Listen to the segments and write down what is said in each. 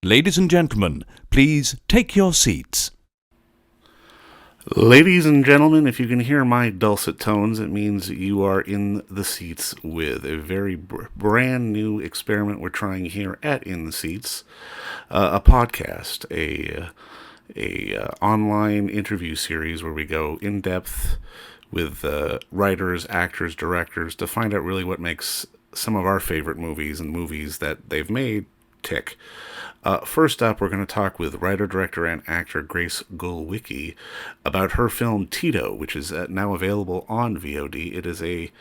Ladies and gentlemen, please take your seats. Ladies and gentlemen, if you can hear my dulcet tones, it means you are in the seats with a very brand new experiment we're trying here at In the Seats, a podcast, a online interview series where we go in depth with writers, actors, directors to find out really what makes some of our favorite movies and movies that they've made tick. First up, we're going to talk with writer, director, and actor Grace Glowicki about her film Tito, which is now available on VOD.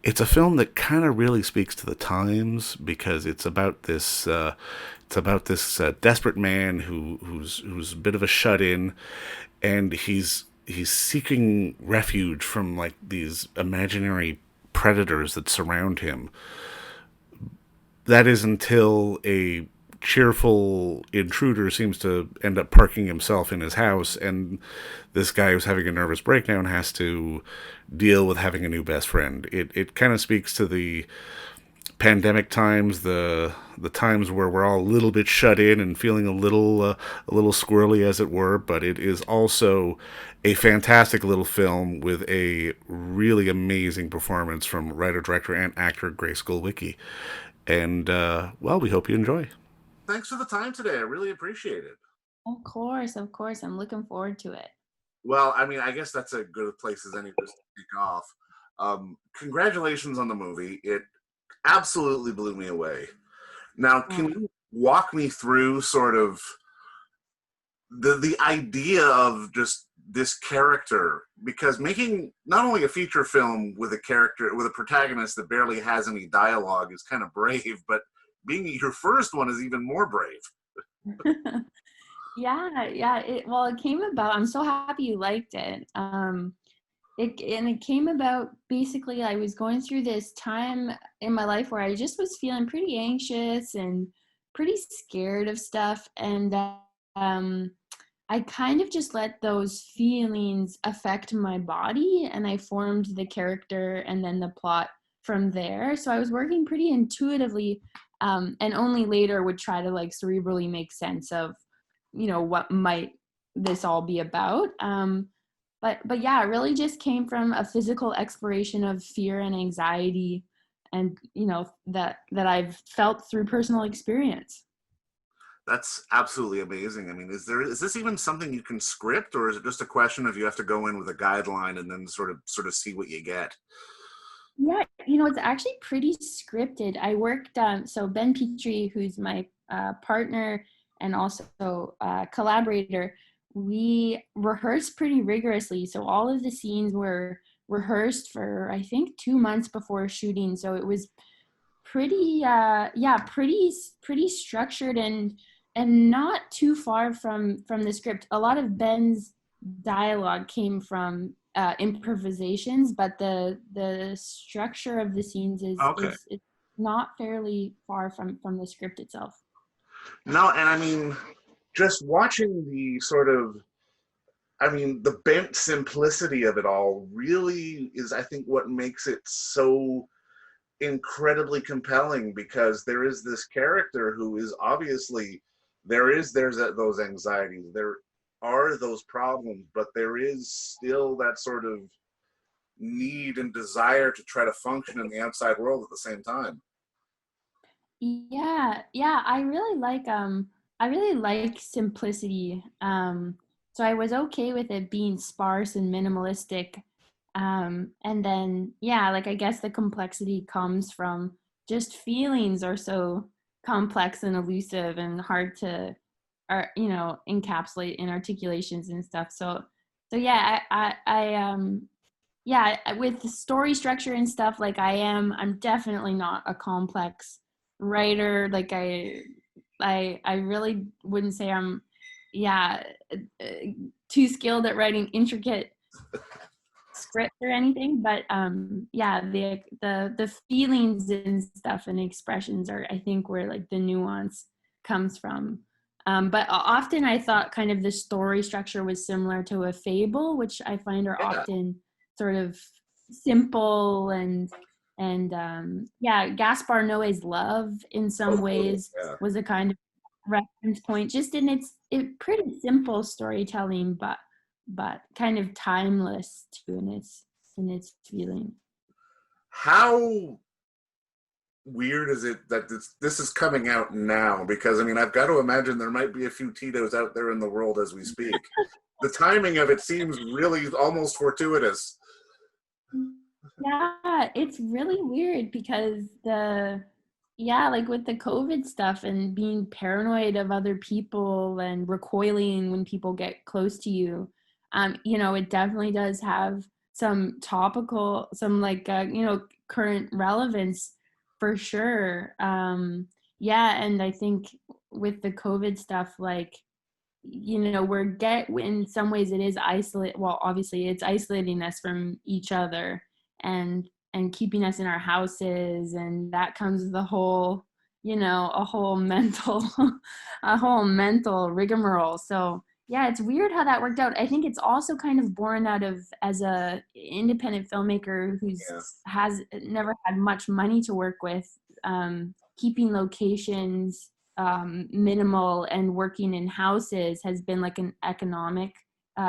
It's a film that kind of really speaks to the times because it's about this desperate man who's a bit of a shut in, and he's seeking refuge from like these imaginary predators that surround him. That is until a cheerful intruder seems to end up parking himself in his house, and this guy who's having a nervous breakdown has to deal with having a new best friend. It kind of speaks to the pandemic times, the times where we're all a little bit shut in and feeling a little squirrely, as it were. But it is also a fantastic little film with a really amazing performance from writer, director, and actor Grace Glowicki. And well, we hope you enjoy. Thanks for the time today. I really appreciate it. Of course, of course. I'm looking forward to it. Well, I mean, I guess that's a good place as any place to kick off. Congratulations on the movie. It absolutely blew me away. Now, can you walk me through sort of the idea of just this character? Because making not only a feature film with a character with a protagonist that barely has any dialogue is kind of brave, but being your first one is even more brave. Yeah. It came about. I'm so happy you liked it. It came about basically. I was going through this time in my life where I just was feeling pretty anxious and pretty scared of stuff, and I kind of just let those feelings affect my body, and I formed the character and then the plot from there. So I was working pretty intuitively, and only later would try to like cerebrally make sense of, what might this all be about. But yeah, it really just came from a physical exploration of fear and anxiety, and that I've felt through personal experience. That's absolutely amazing. I mean, is this even something you can script, or is it just a question of you have to go in with a guideline and then sort of see what you get? Yeah, it's actually pretty scripted. I worked, so Ben Petrie, who's my partner and also collaborator, we rehearsed pretty rigorously. So all of the scenes were rehearsed for, I think, 2 months before shooting. So it was pretty, pretty structured and not too far from the script. A lot of Ben's dialogue came from improvisations, but the structure of the scenes Okay. is not fairly far from the script itself. No, and I mean, just watching I mean, the bent simplicity of it all really is, I think, what makes it so incredibly compelling, because there is this character who is obviously those anxieties, there are those problems, but there is still that sort of need and desire to try to function in the outside world at the same time. Yeah, I really like simplicity. So I was okay with it being sparse and minimalistic. And then yeah, like I guess the complexity comes from just feelings are so complex and elusive and hard to encapsulate in articulations and stuff. So yeah, yeah, with the story structure and stuff, like I'm definitely not a complex writer. Like I really wouldn't say I'm, yeah, uh, too skilled at writing intricate script or anything. But yeah, the feelings and stuff and expressions are, I think, where like the nuance comes from. But often I thought kind of the story structure was similar to a fable, which I find are Yeah. often sort of simple and yeah, Gaspar Noé's Love in some Oh, totally. ways Yeah. was a kind of reference point, just in its pretty simple storytelling, but kind of timeless too in its feeling. How weird is it that this is coming out now? Because I mean, I've got to imagine there might be a few Titos out there in the world as we speak. The timing of it seems really almost fortuitous. Yeah, it's really weird because like with the COVID stuff and being paranoid of other people and recoiling when people get close to you, it definitely does have some current relevance for sure. Yeah, and I think with the COVID stuff, like, in some ways it is isolate well, obviously it's isolating us from each other and keeping us in our houses, and that comes the whole, a whole mental a whole mental rigmarole. So yeah, it's weird how that worked out. I think it's also kind of born out of, as a independent filmmaker who's Yeah. has never had much money to work with, keeping locations minimal and working in houses has been like an economic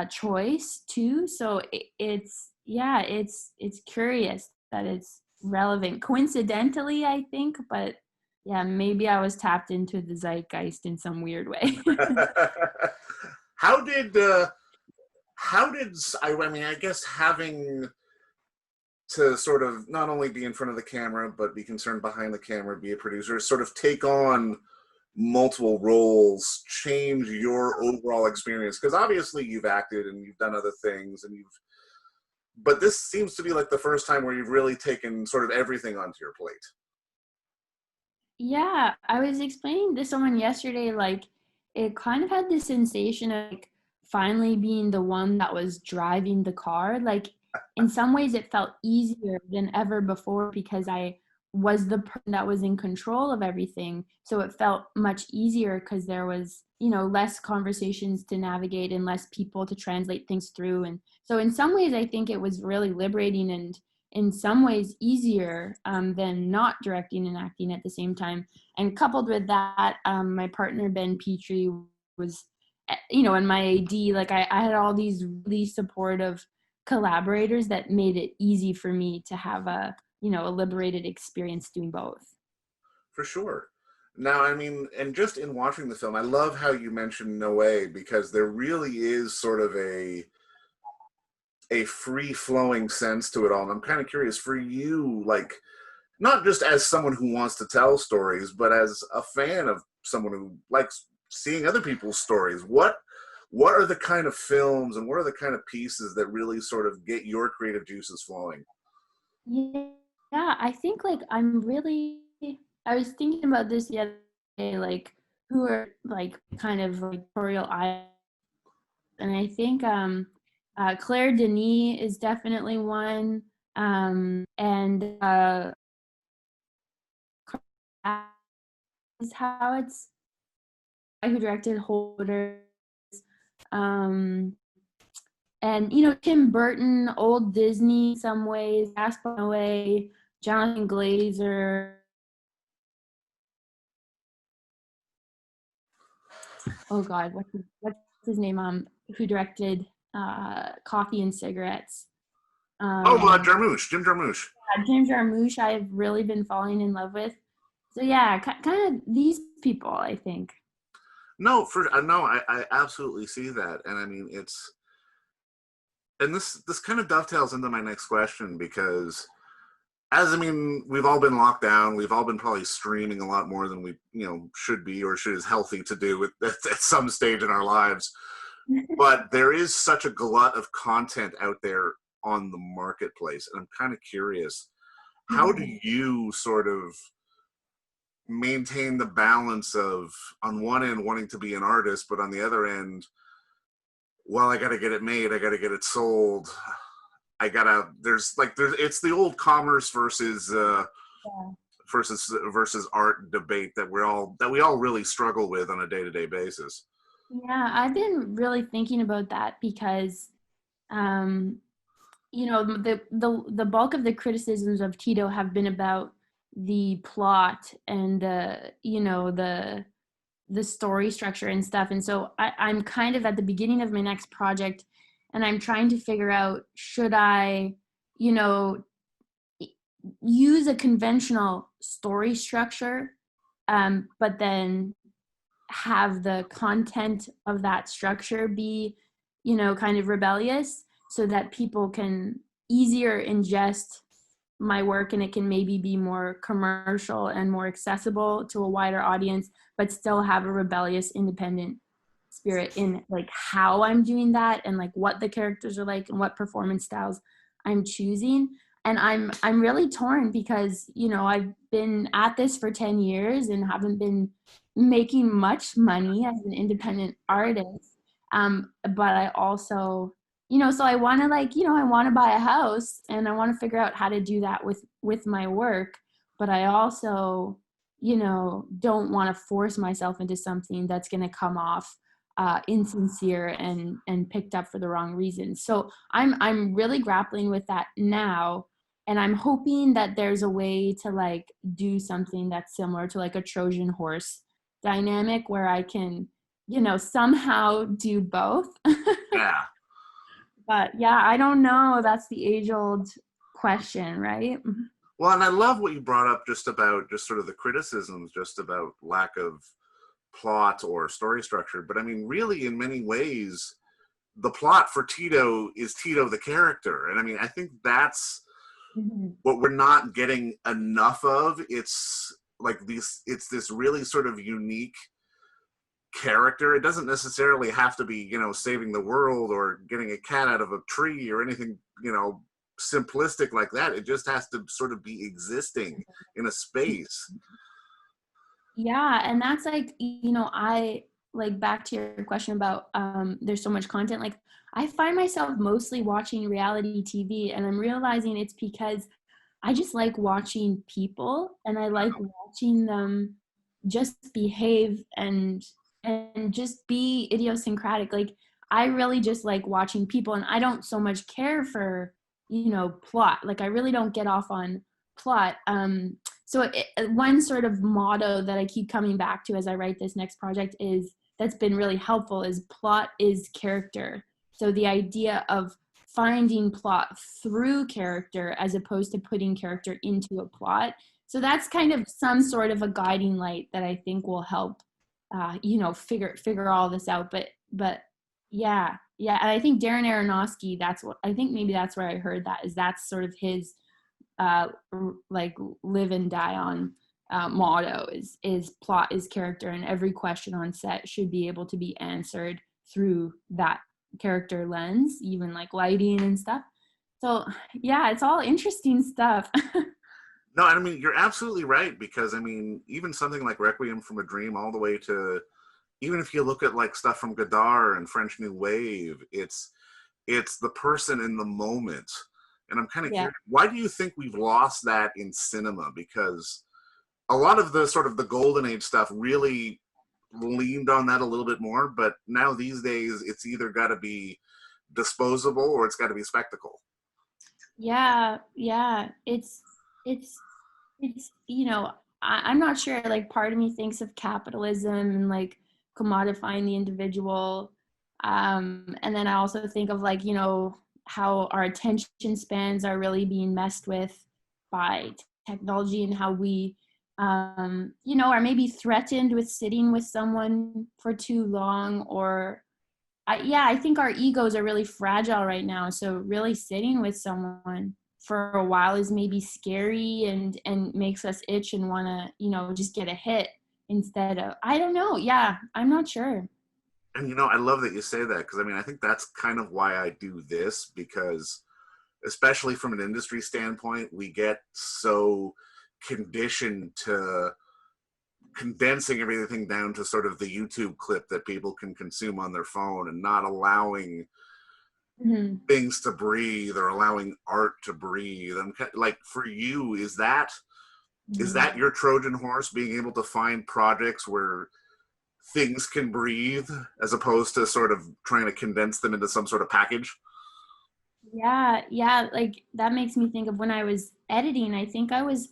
choice too. So it's curious that it's relevant coincidentally, I think, but yeah, maybe I was tapped into the zeitgeist in some weird way. how did I mean, I guess having to sort of not only be in front of the camera but be concerned behind the camera, be a producer, sort of take on multiple roles, change your overall experience? Because obviously you've acted and you've done other things, but this seems to be like the first time where you've really taken sort of everything onto your plate. Yeah, I was explaining to someone yesterday, like, it kind of had this sensation of like finally being the one that was driving the car. Like, in some ways it felt easier than ever before because I was the person that was in control of everything. So it felt much easier because there was, less conversations to navigate and less people to translate things through. And so in some ways I think it was really liberating and in some ways easier than not directing and acting at the same time. And coupled with that, my partner Ben Petrie was, in my AD, like I had all these really supportive collaborators that made it easy for me to have a liberated experience doing both. For sure. Now, I mean, and just in watching the film, I love how you mentioned Noé, because there really is sort of a free flowing sense to it all. And I'm kind of curious for you, like, not just as someone who wants to tell stories, but as a fan of someone who likes seeing other people's stories. What are the kind of films and what are the kind of pieces that really sort of get your creative juices flowing? Yeah, I think like I was thinking about this the other day, like who are like kind of like tutorial eye, and I think Claire Denis is definitely one, and is how it's who directed Holders, um, and Tim Burton, old Disney in some ways, Gaspar Noé, Jonathan Glazer. Oh God, what's his name? Who directed Coffee and Cigarettes? Oh, Um, Jarmusch, Jim Jarmusch. Jim Jarmusch, I've really been falling in love with. So yeah, kind of these people, I think. No, no, I absolutely see that, and I mean and this kind of dovetails into my next question, because as I mean, we've all been locked down. We've all been probably streaming a lot more than we, should be or should is healthy to do at some stage in our lives. But there is such a glut of content out there on the marketplace, and I'm kind of curious, how do you sort of maintain the balance of, on one end, wanting to be an artist, but on the other end, well, I got to get it made, I got to get it sold, there's it's the old commerce versus art debate that we all really struggle with on a day-to-day basis. Yeah, I've been really thinking about that because, um, the bulk of the criticisms of Tito have been about the plot and the the story structure and stuff. And so I'm kind of at the beginning of my next project, and I'm trying to figure out, should I, you know, use a conventional story structure, but then have the content of that structure be, kind of rebellious, so that people can easier ingest my work, and it can maybe be more commercial and more accessible to a wider audience, but still have a rebellious, independent spirit in like how I'm doing that, and like what the characters are like and what performance styles I'm choosing. And I'm really torn because, I've been at this for 10 years and haven't been making much money as an independent artist. But I also, so I want to I want to buy a house, and I want to figure out how to do that with my work. But I also, don't want to force myself into something that's going to come off insincere and picked up for the wrong reasons. So I'm really grappling with that now, and I'm hoping that there's a way to like do something that's similar to like a Trojan horse dynamic, where I can, somehow do both. Yeah. But yeah, I don't know. That's the age-old question, right? Well, and I love what you brought up just about just sort of the criticisms just about lack of plot or story structure. But I mean, really, in many ways, the plot for Tito is Tito the character. And I mean, I think that's what we're not getting enough of. It's like it's this really sort of unique character. It doesn't necessarily have to be, saving the world or getting a cat out of a tree or anything, simplistic like that. It just has to sort of be existing in a space. Yeah, and that's like, I like, back to your question about there's so much content. Like, I find myself mostly watching reality TV, and I'm realizing it's because I just like watching people, and I like watching them just behave and just be idiosyncratic. Like, I really just like watching people, and I don't so much care for, plot. Like, I really don't get off on plot. So one sort of motto that I keep coming back to as I write this next project that's been really helpful is plot is character. So the idea of finding plot through character as opposed to putting character into a plot. So that's kind of some sort of a guiding light that I think will help, figure all this out. But yeah. And I think Darren Aronofsky, maybe that's where I heard that, is that's sort of his like live and die on motto is plot is character, and every question on set should be able to be answered through that character lens, even like lighting and stuff. So yeah, it's all interesting stuff. No, I mean, you're absolutely right, because I mean, even something like Requiem from a Dream, all the way to, even if you look at like stuff from Godard and French New Wave, it's the person in the moment. And I'm kind of curious, why do you think we've lost that in cinema? Because a lot of the sort of the golden age stuff really leaned on that a little bit more, but now these days it's either got to be disposable or it's got to be spectacle. Yeah, it's I'm not sure, like, part of me thinks of capitalism and like commodifying the individual, and then I also think of like, how our attention spans are really being messed with by technology, and how we are maybe threatened with sitting with someone for too long, or I think our egos are really fragile right now. So really sitting with someone for a while is maybe scary and makes us itch and want to, just get a hit instead of, I don't know. Yeah, I'm not sure. And I love that you say that, because I mean, I think that's kind of why I do this, because especially from an industry standpoint, we get so conditioned to condensing everything down to sort of the YouTube clip that people can consume on their phone, and not allowing things to breathe or allowing art to breathe. And like, for you, is that your Trojan horse, being able to find projects where things can breathe as opposed to sort of trying to condense them into some sort of package? Yeah, like that makes me think of when I was editing. I think I was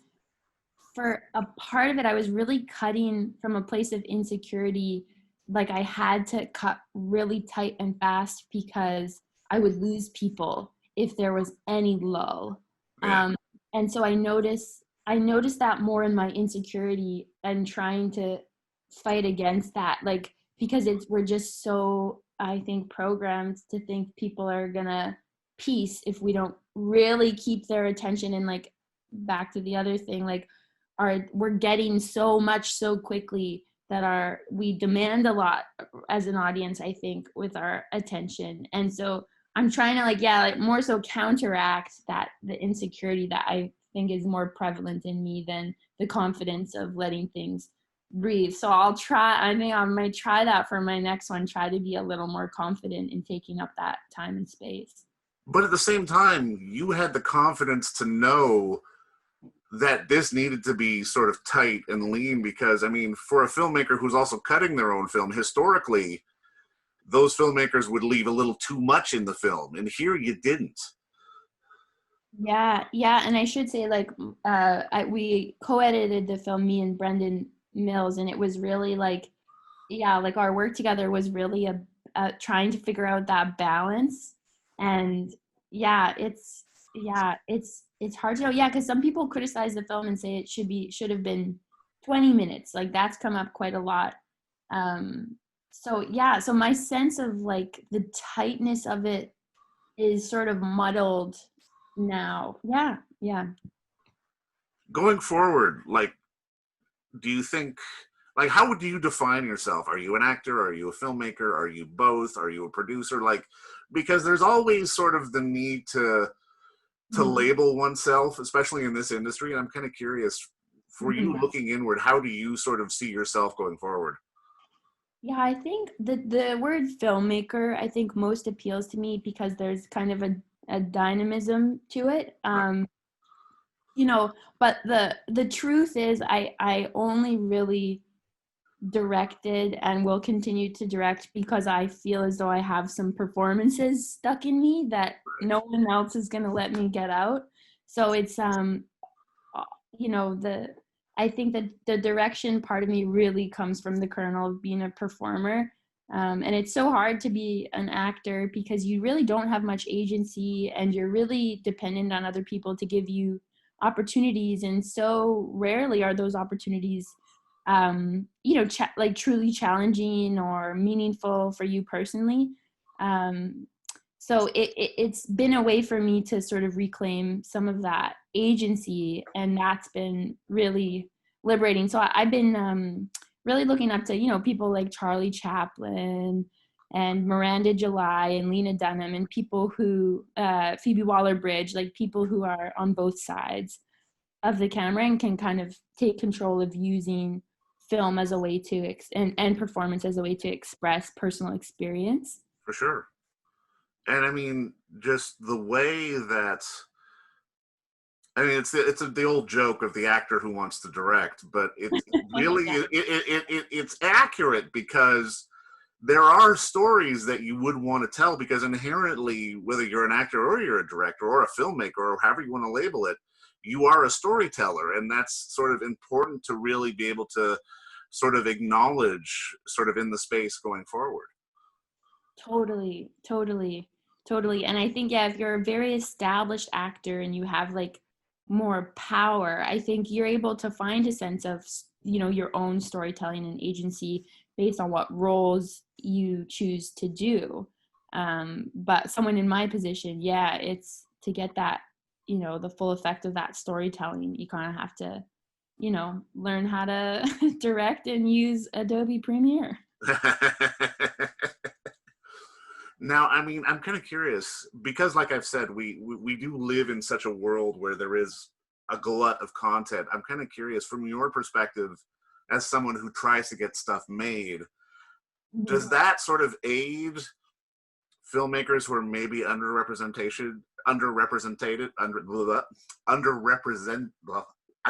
for a part of it, I was really cutting from a place of insecurity. Like I had to cut really tight and fast because I would lose people if there was any lull. Yeah. And so I noticed that more in my insecurity and trying to fight against that, like because we're just so, I think, programmed to think people are gonna peace if we don't really keep their attention. And like back to the other thing, like we're getting so much so quickly that we demand a lot as an audience, I think, with our attention. And so I'm trying to like more so counteract the insecurity that I think is more prevalent in me than the confidence of letting things breathe. So I think I might try that for my next one, try to be a little more confident in taking up that time and space. But at the same time, you had the confidence to know that this needed to be sort of tight and lean, because, I mean, for a filmmaker who's also cutting their own film, historically, those filmmakers would leave a little too much in the film, and here you didn't. Yeah, and I should say, like, we co-edited the film, me and Brendan Mills, and it was really like, like our work together was really trying to figure out that balance. And it's hard to know, because some people criticize the film and say it should have been 20 minutes. Like that's come up quite a lot. So my sense of like the tightness of it is sort of muddled now. Yeah. Going forward, like, do you think, like, how would you define yourself? Are you an actor? Are you a filmmaker? Are you both? Are you a producer? Like, because there's always sort of the need to label oneself, especially in this industry. And I'm kind of curious, for you looking inward, how do you sort of see yourself going forward? Yeah, I think the word filmmaker, I think, most appeals to me because there's kind of a dynamism to it. But the truth is I only really directed and will continue to direct because I feel as though I have some performances stuck in me that no one else is going to let me get out. So it's I think that the direction part of me really comes from the kernel of being a performer. And it's so hard to be an actor because you really don't have much agency and you're really dependent on other people to give you opportunities. And so rarely are those opportunities, like truly challenging or meaningful for you personally. So it's been a way for me to sort of reclaim some of that agency, and that's been really liberating. So I've been really looking up to, people like Charlie Chaplin and Miranda July and Lena Dunham and people who, Phoebe Waller-Bridge, like people who are on both sides of the camera and can kind of take control of using film as a way to, and performance as a way to express personal experience. For sure. And I mean, just the way that, I mean, it's the old joke of the actor who wants to direct, but it's really, it's accurate because there are stories that you would want to tell, because inherently, whether you're an actor or you're a director or a filmmaker or however you want to label it, you are a storyteller. And that's sort of important to really be able to sort of acknowledge sort of in the space going forward. Totally. And I think, if you're a very established actor and you have like more power, I think you're able to find a sense of, your own storytelling and agency based on what roles you choose to do. But someone in my position, it's to get that, the full effect of that storytelling, you kind of have to, learn how to direct and use Adobe Premiere. Now, I mean, I'm kind of curious because, like I've said, we do live in such a world where there is a glut of content. I'm kind of curious from your perspective as someone who tries to get stuff made, does that sort of aid filmmakers who are maybe underrepresented, I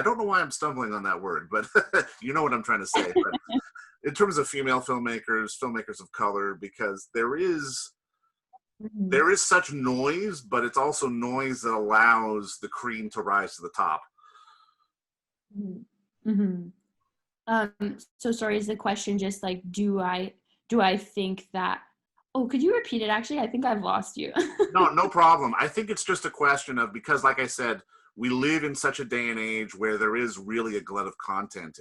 don't know why I'm stumbling on that word, but you know what I'm trying to say. But in terms of female filmmakers of color, because there is such noise, but it's also noise that allows the cream to rise to the top. Mm-hmm. So sorry, is the question just like, do I think that, oh, could you repeat it? Actually, I think I've lost you. No, no problem. I think it's just a question of, because like I said, we live in such a day and age where there is really a glut of content.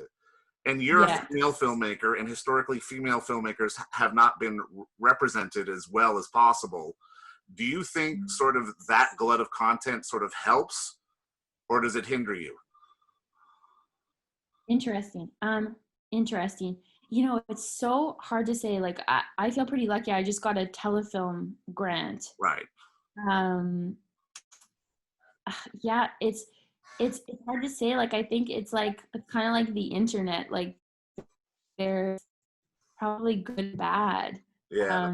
And you're a Yeah. female filmmaker, and historically female filmmakers have not been represented as well as possible. Do you think sort of that glut of content sort of helps, or does it hinder you? Interesting. Interesting. You know, it's so hard to say. Like, I feel pretty lucky. I just got a telefilm grant. Right. Um, yeah, it's hard to say. Like, I think it's like kind of like the internet. Like, there's probably good and bad. Yeah.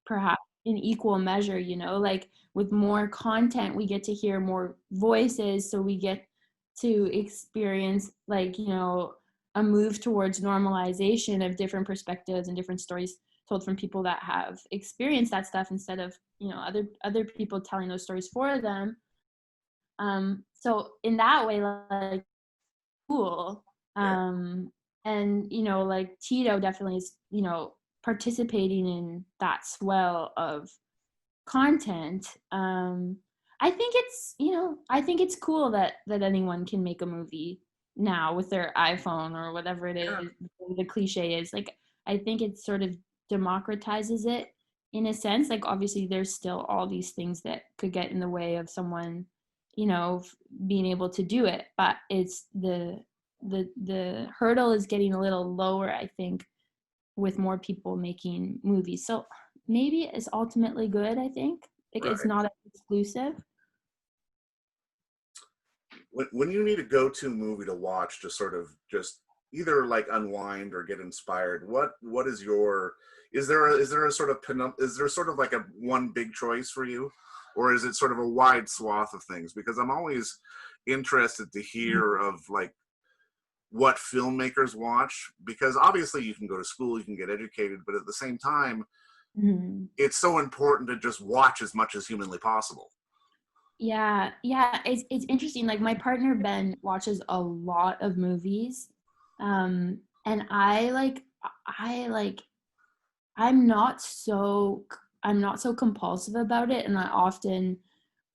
Perhaps in equal measure. You know, like with more content, we get to hear more voices, so we get to experience, like, you know, a move towards normalization of different perspectives and different stories told from people that have experienced that stuff, instead of, you know, other people telling those stories for them. So in that way, like, cool. Yeah. And, you know, like Tito definitely is, you know, participating in that swell of content. I think it's, you know, I think it's cool that anyone can make a movie now with their iPhone or whatever it Yeah. is. The cliche is like, I think it sort of democratizes it in a sense. Like, obviously there's still all these things that could get in the way of someone, you know, being able to do it, but it's the hurdle is getting a little lower, I think, with more people making movies. So maybe it's ultimately good, I think. Like, it's Right. not exclusive. When you need a go-to movie to watch to sort of just either like unwind or get inspired, what is your, is there a sort of is there sort of like a one big choice for you, or is it sort of a wide swath of things? Because I'm always interested to hear of like what filmmakers watch, because obviously you can go to school, you can get educated, but at the same time Mm-hmm. it's so important to just watch as much as humanly possible. Yeah, it's interesting. Like, my partner Ben watches a lot of movies, and I like I'm not so I'm not so compulsive about it, and I often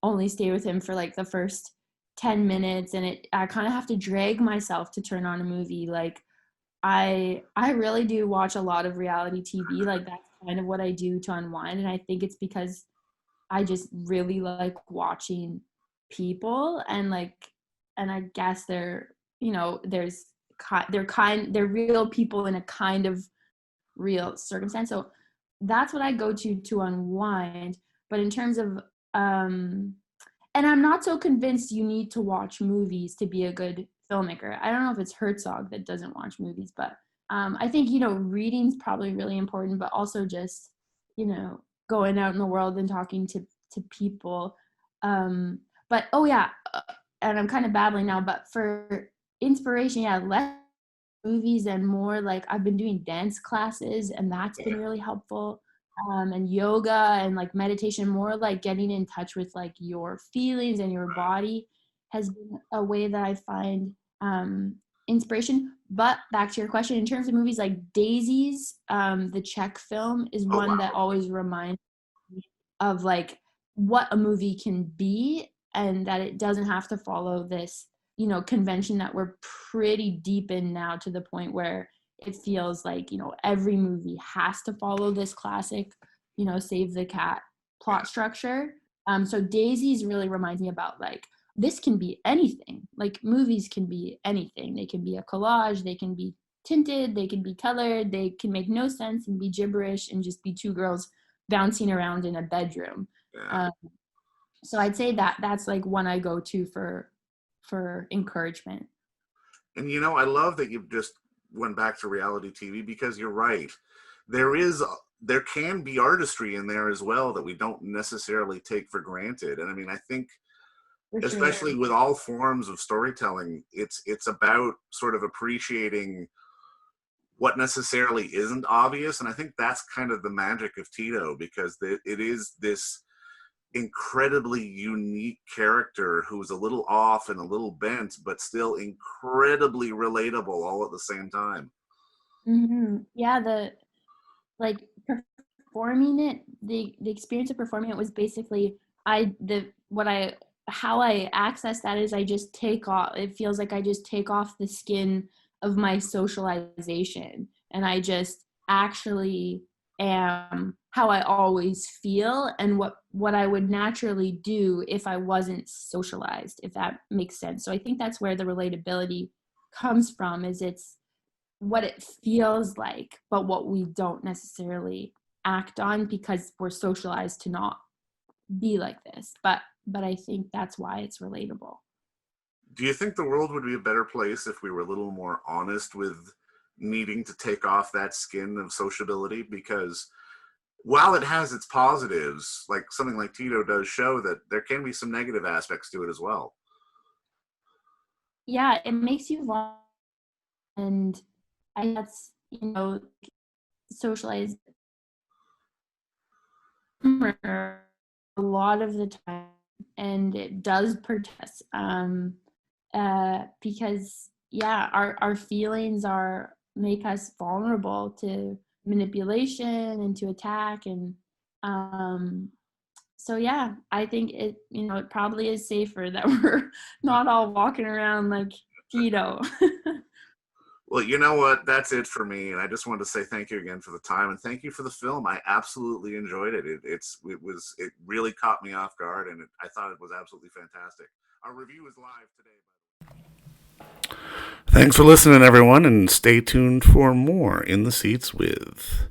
only stay with him for like the first 10 minutes, and I kind of have to drag myself to turn on a movie. Like, I really do watch a lot of reality TV. Like, that's kind of what I do to unwind, and I think it's because I just really like watching people, and like, and I guess they're, you know, they're real people in a kind of real circumstance. So that's what I go to unwind. But in terms of, um and I'm not so convinced you need to watch movies to be a good filmmaker. I don't know if it's Herzog that doesn't watch movies, but I think, you know, reading's probably really important, but also just, you know, going out in the world and talking to people. Um, but oh yeah, and I'm kind of babbling now, but for inspiration, yeah, less movies and more like, I've been doing dance classes, and that's been really helpful. And yoga and like meditation, more like getting in touch with like your feelings and your body, has been a way that I find inspiration. But back to your question, in terms of movies, like Daisies, the Czech film, is Oh one that wow. always reminds me of like what a movie can be, and that it doesn't have to follow this, you know, convention that we're pretty deep in now, to the point where it feels like, you know, every movie has to follow this classic, you know, save the cat Yeah. plot structure. So Daisies really reminds me about like, this can be anything. Like, movies can be anything. They can be a collage, they can be tinted, they can be colored, they can make no sense and be gibberish and just be two girls bouncing around in a bedroom. Yeah. Um, so I'd say that that's like one I go to for encouragement. And you know, I love that you've just went back to reality TV, because you're right. There is there can be artistry in there as well that we don't necessarily take for granted. And I mean, I think For sure. especially with all forms of storytelling, it's about sort of appreciating what necessarily isn't obvious. And I think that's kind of the magic of Tito, because it is this incredibly unique character who was a little off and a little bent, but still incredibly relatable all at the same time. Yeah, the like performing it, the experience of performing it was basically how I access that is I just take off. It feels like I just take off the skin of my socialization, and I just actually am how I always feel and what I would naturally do if I wasn't socialized, if that makes sense. So I think that's where the relatability comes from, is it's what it feels like, but what we don't necessarily act on because we're socialized to not be like this. But I think that's why it's relatable. Do you think the world would be a better place if we were a little more honest with needing to take off that skin of sociability? Because while it has its positives, like something like Tito does show that there can be some negative aspects to it as well. Yeah, it makes you vulnerable, and that's socialized a lot of the time, and it does protest because our feelings are make us vulnerable to manipulation and to attack, and so yeah, I think it probably is safer that we're not all walking around like Tito. Well, you know what? That's it for me, and I just wanted to say thank you again for the time, and thank you for the film. I absolutely enjoyed it. It really caught me off guard, and I thought it was absolutely fantastic. Our review is live today. Thanks for listening, everyone, and stay tuned for more In the Seats with.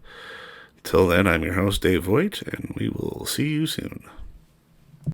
Till then, I'm your host, Dave Voigt, and we will see you soon.